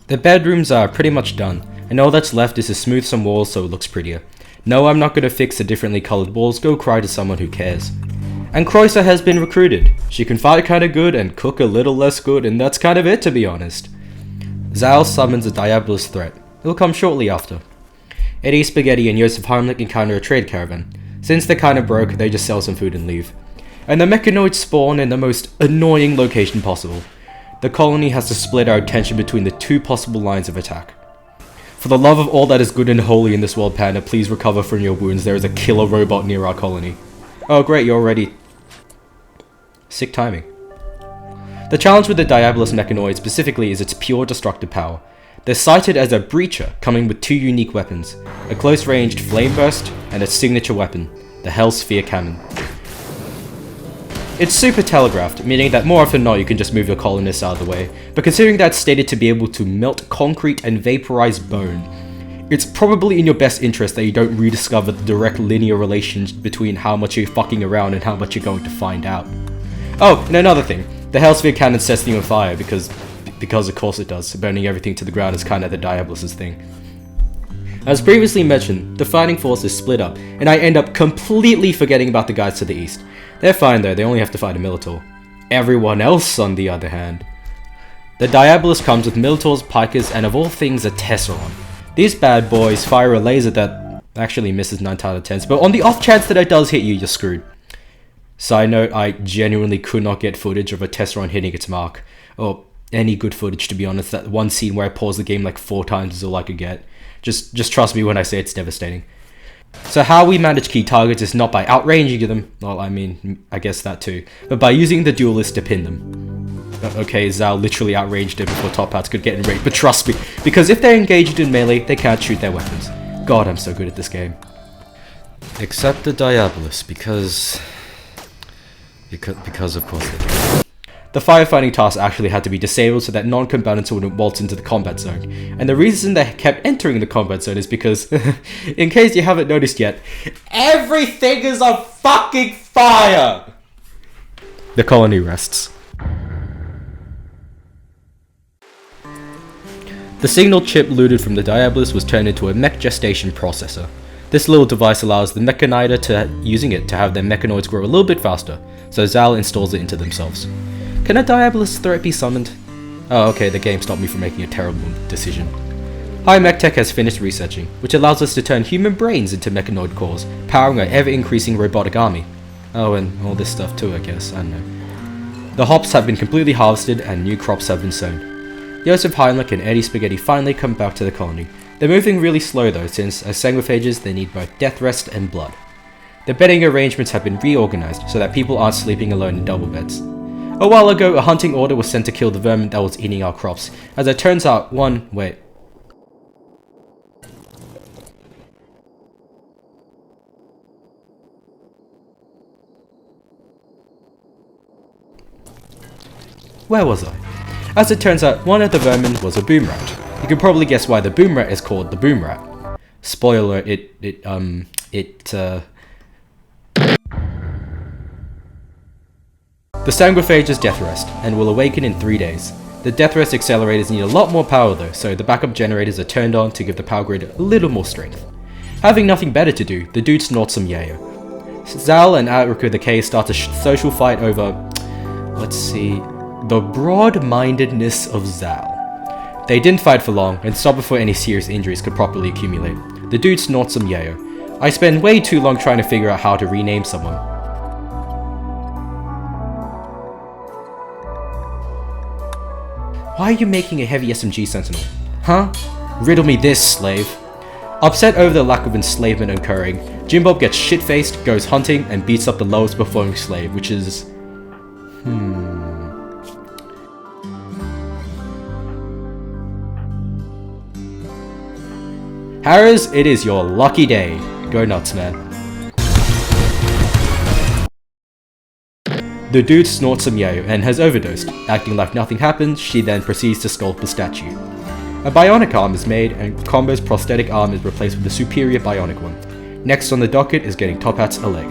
The bedrooms are pretty much done, and all that's left is to smooth some walls so it looks prettier. No, I'm not going to fix the differently coloured walls, go cry to someone who cares. And Kreuzer has been recruited. She can fight kinda good and cook a little less good, and that's kind of it to be honest. Zal summons a Diabolus threat. It'll come shortly after. Eddie, Spaghetti, and Joseph Heimlich encounter a trade caravan. Since they're kinda broke, they just sell some food and leave. And the mechanoids spawn in the most annoying location possible. The colony has to split our attention between the two possible lines of attack. For the love of all that is good and holy in this world, Panda, please recover from your wounds. There is a killer robot near our colony. Oh great, you're already... Sick timing. The challenge with the Diabolus mechanoid specifically is its pure destructive power. They're cited as a breacher, coming with two unique weapons, a close-ranged flame burst and a signature weapon, the Hellsphere Cannon. It's super telegraphed, meaning that more often than not you can just move your colonists out of the way, but considering that it's stated to be able to melt concrete and vaporize bone, it's probably in your best interest that you don't rediscover the direct linear relations between how much you're fucking around and how much you're going to find out. Oh, and another thing, the Hellsphere Cannon sets things on fire because of course it does, burning everything to the ground is kinda the Diabolus' thing. As previously mentioned, the fighting force is split up, and I end up completely forgetting about the guys to the east. They're fine though, they only have to fight a Minotaur. Everyone else, on the other hand. The Diabolus comes with Minotaurs, Pikers, and of all things a Tesseron. These bad boys fire a laser that actually misses 9 out of 10, but on the off chance that it does hit you, you're screwed. Side note, I genuinely could not get footage of a Tesseron hitting its mark. Or any good footage to be honest, that one scene where I paused the game like 4 times is all I could get. Just trust me when I say it's devastating. So how we manage key targets is not by outranging them, well I mean, I guess that too, but by using the duelist to pin them. Okay, Zal literally outranged it before Top Hats could get enraged, but trust me, because if they're engaged in melee, they can't shoot their weapons. God, I'm so good at this game. Except the Diabolus, because of course they do. The firefighting task actually had to be disabled so that non-combatants wouldn't waltz into the combat zone. And the reason they kept entering the combat zone is because, in case you haven't noticed yet, everything is on fucking fire! The colony rests. The signal chip looted from the Diabolus was turned into a mech gestation processor. This little device allows the mechanider using it to have their mechanoids grow a little bit faster, so Zal installs it into themselves. Can a Diabolus threat be summoned? Oh okay, the game stopped me from making a terrible decision. High Mech Tech has finished researching, which allows us to turn human brains into mechanoid cores, powering our ever-increasing robotic army. Oh, and all this stuff too, I guess, I don't know. The hops have been completely harvested and new crops have been sown. Joseph Heimlich and Eddie Spaghetti finally come back to the colony. They're moving really slow though, since as sanguiphages they need both death rest and blood. The bedding arrangements have been reorganized so that people aren't sleeping alone in double beds. A while ago, a hunting order was sent to kill the vermin that was eating our crops. As it turns out, wait. Where was I? As it turns out, one of the vermin was a boom rat. You can probably guess why the boom rat is called the boom rat. Spoiler, The sanguiphage is death rest, and will awaken in 3 days. The death rest accelerators need a lot more power though, so the backup generators are turned on to give the power grid a little more strength. Having nothing better to do, the dude snorts some yayo. Zal and Atrika the K start a social fight over, let's see, the broad-mindedness of Zal. They didn't fight for long, and stopped before any serious injuries could properly accumulate. The dude snorts some yayo. I spend way too long trying to figure out how to rename someone. Why are you making a heavy SMG sentinel? Huh? Riddle me this, slave. Upset over the lack of enslavement occurring, Jim Bob gets shit-faced, goes hunting, and beats up the lowest performing slave, which is... Harris, it is your lucky day. Go nuts, man. The dude snorts some yayo and has overdosed. Acting like nothing happened, she then proceeds to sculpt the statue. A bionic arm is made, and Combo's prosthetic arm is replaced with a superior bionic one. Next on the docket is getting Top Hats a leg.